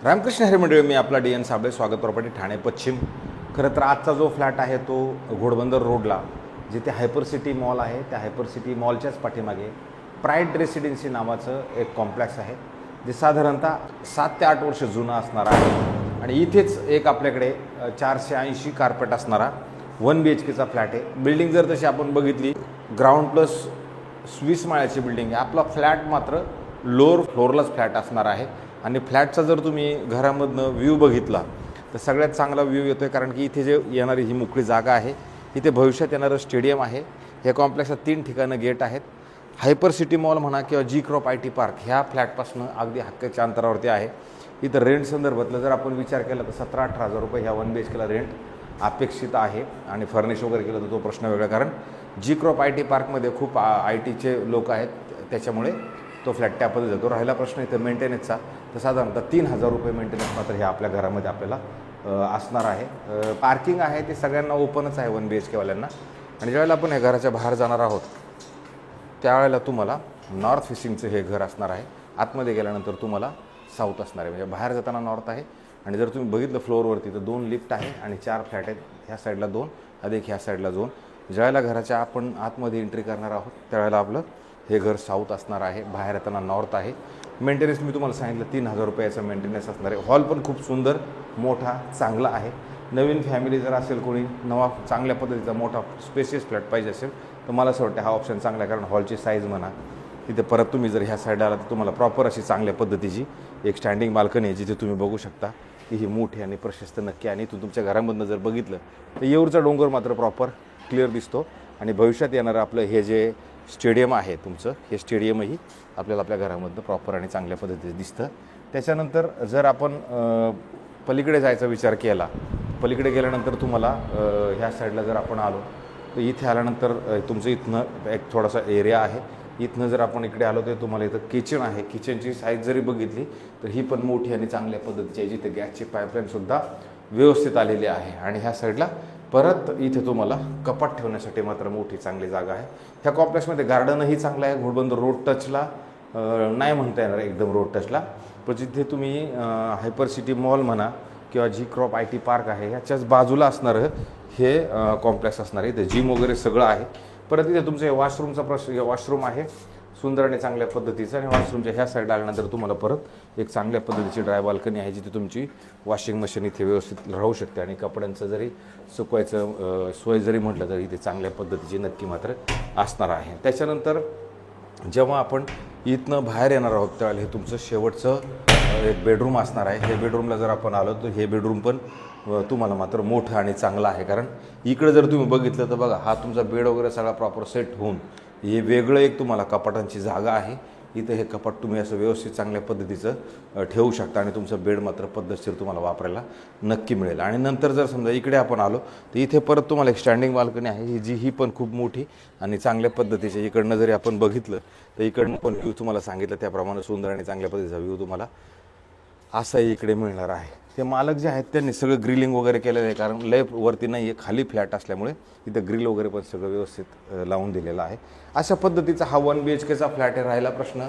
रामकृष्ण हरी मंडळी, मी आपला D N Sable, स्वागत प्रॉपर्टी ठाणे पश्चिम. खरं तर आजचा जो फ्लॅट आहे तो घोडबंदर रोडला जिथे हायपर सिटी मॉल आहे त्या हायपर सिटी मॉलच्याच पाठीमागे प्राईड रेसिडेन्सी नावाचं एक कॉम्प्लेक्स आहे जे साधारणतः 7 ते 8 वर्ष जुनं असणार आहे. आणि इथेच एक आपल्याकडे 480 कार्पेट असणारा 1 BHKचा फ्लॅट आहे. बिल्डिंग जर तशी आपण बघितली ग्राउंड प्लस 20 माळ्याची बिल्डिंग आहे. आपला फ्लॅट मात्र लोअर फ्लोअरलाच फ्लॅट असणार आहे. आणि फ्लॅटचा जर तुम्ही घरामधनं व्ह्यू बघितला तर सगळ्यात चांगला व्ह्यू येतो आहे, कारण की इथे जे येणारी ही मोकळी जागा आहे इथे भविष्यात येणारं स्टेडियम आहे. या कॉम्प्लेक्सला 3 ठिकाणं गेट आहेत. हायपर सिटी मॉल म्हणा किंवा जी क्रॉप IT पार्क ह्या फ्लॅटपासून अगदी हक्काच्या अंतरावरती आहे. इथं रेंट संदर्भातलं जर आपण विचार केला तर 17-18 हजार रुपये ह्या 1 BHKला रेंट अपेक्षित आहे. आणि फर्निश वगैरे केलं तर तो प्रश्न वेगळा, कारण जी क्रॉप IT पार्कमध्ये खूप IT चे लोक आहेत, त्याच्यामुळे तो फ्लॅट त्या पद्धतीत जातो. राहिला प्रश्न इथं मेंटेनन्सचा, तर साधारणतः 3,000 रुपये मेंटेनन्स मात्र हे आपल्या घरामध्ये आपल्याला असणार आहे. पार्किंग आहे ते सगळ्यांना ओपनच आहे 1 BHKवाल्यांना. आणि ज्यावेळेला आपण या घराच्या बाहेर जाणार आहोत त्यावेळेला तुम्हाला नॉर्थ फेसिंगचं हे घर असणार आहे. आतमध्ये गेल्यानंतर तुम्हाला साऊथ असणार आहे, म्हणजे बाहेर जाताना नॉर्थ आहे. आणि जर तुम्ही बघितलं फ्लोअरवरती तर 2 लिफ्ट आहे आणि 4 फ्लॅट आहेत. ह्या साईडला 2 अधिक ह्या साईडला 2. ज्यावेळेला घराच्या आपण आतमध्ये एंट्री करणार आहोत त्यावेळेला आपलं हे घर साऊथ असणार आहे. बाहेर येताना नॉर्थ आहे. मेंटेनन्स मी तुम्हाला सांगितलं 3,000 रुपयाचा मेंटेनन्स असणार आहे. हॉल पण खूप सुंदर मोठा चांगला आहे. नवीन फॅमिली जर असेल, कोणी नवा चांगल्या पद्धतीचा मोठा स्पेशियस फ्लॅट पाहिजे असेल तर मला असं वाटतं हा ऑप्शन चांगला आहे. कारण हॉलची साईज म्हणा, तिथे परत तुम्ही जर ह्या साईडला आला तर तुम्हाला प्रॉपर अशी चांगल्या पद्धतीची एक स्टँडिंग बाल्कनी आहे जिथे तुम्ही बघू शकता की ही मोठी आणि प्रशस्त नक्की. आणि तुमच्या घरामधनं जर बघितलं तर येऊरचा डोंगर मात्र प्रॉपर क्लिअर दिसतो. आणि भविष्यात येणारं आपलं हे जे स्टेडियम आहे तुमचं, हे स्टेडियमही आपल्याला आपल्या घरामधनं प्रॉपर आणि चांगल्या पद्धतीचं दिसतं. त्याच्यानंतर जर आपण पलीकडे जायचा विचार केला, पलीकडे गेल्यानंतर तुम्हाला ह्या साईडला जर आपण आलो तर इथे आल्यानंतर तुमचं इथनं एक थोडासा एरिया आहे. इथनं जर आपण इकडे आलो तर तुम्हाला इथं किचन आहे. किचनची साईज जरी बघितली तर ही पण मोठी आणि चांगल्या पद्धतीची आहे, जिथे गॅसची पाईपलाईनसुद्धा व्यवस्थित आलेली आहे. आणि ह्या साईडला परत इथे तुम्हाला कपाट ठेवण्यासाठी मात्र मोठी चांगली जागा आहे. ह्या कॉम्प्लेक्समध्ये गार्डनही चांगलं आहे. घोडबंदर रोड टचला नाही म्हणता येणार एकदम रोड टचला, पण जिथे तुम्ही हायपर सिटी मॉल म्हणा किंवा जी क्रॉप IT पार्क आहे ह्याच्याच बाजूला असणारं हे कॉम्प्लेक्स असणार आहे. इथे जिम वगैरे सगळं आहे. परत इथे तुमचं वॉशरूमचा प्रश्न, वॉशरूम आहे सुंदर आणि चांगल्या पद्धतीचं. आणि वॉशरूमच्या ह्या साईडला आल्यानंतर तुम्हाला परत एक चांगल्या पद्धतीची ड्राय बाल्कनी आहे, जिथे तुमची वॉशिंग मशीन इथे व्यवस्थित राहू शकते. आणि कपड्यांचं जरी सुकवायचं सोय जरी म्हटलं तरी इथे चांगल्या पद्धतीची नक्की मात्र असणार आहे. त्याच्यानंतर जेव्हा आपण इथनं बाहेर येणार आहोत त्यावेळेला हे तुमचं शेवटचं एक बेडरूम असणार आहे. हे बेडरूमला जर आपण आलो तर हे बेडरूम पण तुम्हाला मात्र मोठं आणि चांगलं आहे. कारण इकडे जर तुम्ही बघितलं तर बघा, हा तुमचा बेड वगैरे सगळा प्रॉपर सेट होऊन हे वेगळं एक तुम्हाला कपाटांची जागा आहे. इथं हे कपाट तुम्ही असं व्यवस्थित चांगल्या पद्धतीचं ठेवू शकता आणि तुमचं बेड मात्र पद्धतशीर तुम्हाला वापरायला नक्की मिळेल. आणि नंतर जर समजा इकडे आपण आलो तर इथे परत तुम्हाला एक स्टँडिंग बाल्कनी आहे, ही पण खूप मोठी आणि चांगल्या पद्धतीची. इकडनं जरी आपण बघितलं तर इकडनं पण व्ह्यू तुम्हाला सांगितलं त्याप्रमाणे सुंदर आणि चांगल्या पद्धतीचा व्ह्यू तुम्हाला असाही इकडे मिळणार आहे. ते मालक जे आहेत त्यांनी सगळं ग्रिलिंग वगैरे केलेलं आहे, कारण लय वरती नाही आहे, खाली फ्लॅट असल्यामुळे इथं ग्रिल वगैरे पण सगळं व्यवस्थित लावून दिलेलं आहे. अशा पद्धतीचा हा 1 BHKचा फ्लॅट आहे. राहिला प्रश्न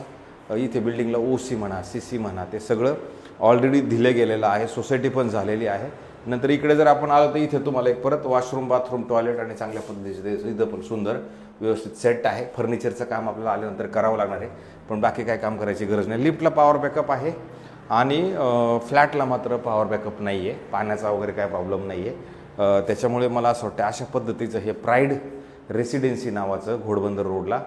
इथे बिल्डिंगला OC म्हणा CC म्हणा ते सगळं ऑलरेडी दिलं गेलेलं आहे. सोसायटी पण झालेली आहे. नंतर इकडे जर आपण आलो तर इथे तुम्हाला एक परत वॉशरूम, बाथरूम, टॉयलेट आणि चांगल्या पद्धतीचे इथं पण सुंदर व्यवस्थित सेट आहे. फर्निचरचं काम आपल्याला आल्यानंतर करावं लागणार आहे, पण बाकी काय काम करायची गरज नाही. लिफ्टला पॉवर बॅकअप आहे आणि फ्लॅटला मात्र पॉवर बॅकअप नाही आहे. पाण्याचा वगैरे काय प्रॉब्लेम नाही आहे. त्याच्यामुळे मला असं वाटतं अशा पद्धतीचं हे प्राईड रेसिडेन्सी नावाचं घोडबंदर रोडला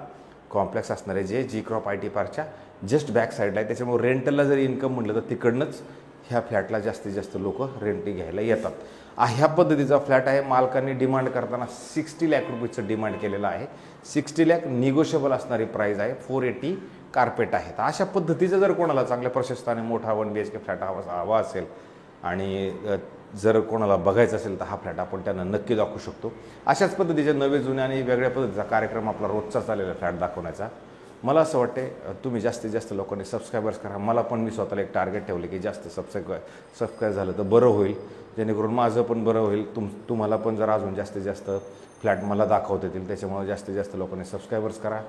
कॉम्प्लेक्स असणार आहे, जे जी क्रॉप IT पार्कच्या जस्ट बॅक साईडला आहे. त्याच्यामुळे रेंटलला जरी इन्कम म्हटलं तर तिकडनंच ह्या फ्लॅटला जास्तीत जास्त लोक रेंटी घ्यायला येतात. ह्या पद्धतीचा फ्लॅट आहे. मालकांनी डिमांड करताना 60 लाख रुपयेचं डिमांड केलेलं आहे. 60 लाख निगोशिएबल असणारी प्राईज आहे. 480 कार्पेट आहे. तर अशा पद्धतीचं जर कोणाला चांगल्या प्रशस्त आणि मोठा 1 BHK फ्लॅट हवा असेल आणि जर कोणाला बघायचं असेल तर हा फ्लॅट आपण त्यांना नक्की दाखवू शकतो. अशाच पद्धतीचे नवे जुने आणि वेगळ्या पद्धतीचा कार्यक्रम आपला रोजचा चाललेला फ्लॅट दाखवण्याचा. मला असं वाटते तुम्ही जास्तीत जास्त लोकांनी सबस्क्रायबर्स करा. मला पण मी स्वतःला एक टार्गेट ठेवले की जास्त सबस्क्राईब झालं तर बरं होईल, जेणेकरून माझं पण बरं होईल, तुम्हाला पण जर अजून जास्तीत जास्त फ्लॅट मला दाखवता येतील. त्याच्यामुळे जास्तीत जास्त लोकांनी सबस्क्रायबर्स करा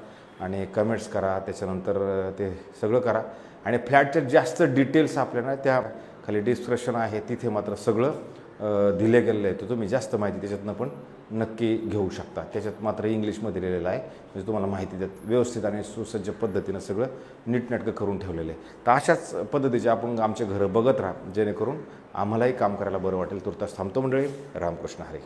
आणि कमेंट्स करा, त्याच्यानंतर ते सगळं करा. आणि फ्लॅटचे जास्त डिटेल्स आपल्याला त्या खाली डिस्क्रिप्शन आहे तिथे मात्र सगळं दिले गेलेलं आहे. तर तुम्ही जास्त माहिती त्याच्यातनं पण नक्की घेऊ शकता. त्याच्यात मात्र इंग्लिशमध्ये लिहिलेलं आहे, म्हणजे तुम्हाला माहिती देत व्यवस्थित आणि सुसज्ज पद्धतीनं सगळं नीटनेटकं करून ठेवलेलं आहे. तर अशाच पद्धतीचे आपण आमचे घरं बघत राहा, जेणेकरून आम्हालाही काम करायला बरं वाटेल. तुर्तास थांबतो मंडळी. रामकृष्ण हरी.